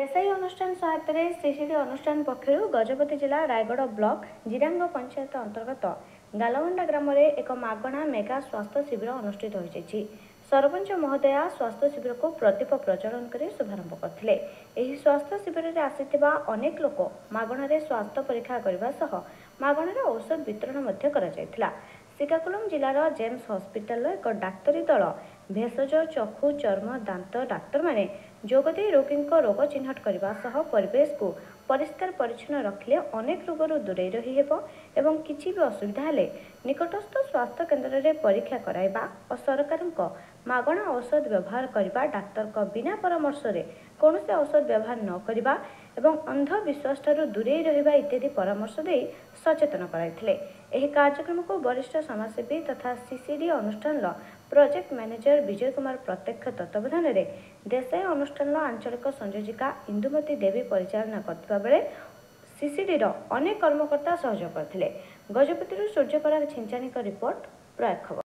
देसाई अनुष्ठान सहायता सीसीडी अनुष्ठान पक्षर गजपति जिला रायगढ़ ब्लॉक जिरांग पंचायत अंतर्गत गालवंडा ग्राम में एक मागणा मेगा स्वास्थ्य शिविर अनुष्ठित होती। सरपंच महोदया स्वास्थ्य शिविर को प्रदीप प्रज्वलन कर शुभारंभ करते। स्वास्थ्य शिविर में आसीथिबा अनेक लोक मागणारे स्वास्थ्य परीक्षा करने सह मागणारे औषध वितरण करा। श्रीकाकुलम जिलार जेम्स हॉस्पिटल एक डाक्तरी दल भेषज चक्षु चर्म दांत डाक्तर माने जोगदे रोगी रोग चिन्हट करने सह परिवेश को परिष्कार परिच्छन्न रखिले अनेक रोगरू दूरे रही हेबो एवं किछि भी असुविधा हेले निकटस्थ स्वास्थ्य केन्द्र में परीक्षा कराइबा और सरकार मागणा औषध व्यवहार करने डाक्तर बिना परामर्श रे कौनसी औषध व्यवहार न करने एवं अंधविश्वास दूरे रहिबा इत्यादि परामर्श दे सचेतन कराइथिले। एही कार्यक्रम को वरिष्ठ समाजसेवी तथा सीसीडी अनुष्ठान प्रोजेक्ट मैनेजर विजय कुमार प्रत्यक्ष तत्वावधान में देसाई अनुष्ठान आंचलिक संयोजिका इंदुमती देवी परिचालना करथिबा बेले सीसीडी अनेक कर्मकर्ता सहयोग करथिले। गजपति सूर्यपराग छिंचानी का रिपोर्ट प्रयाग खबर।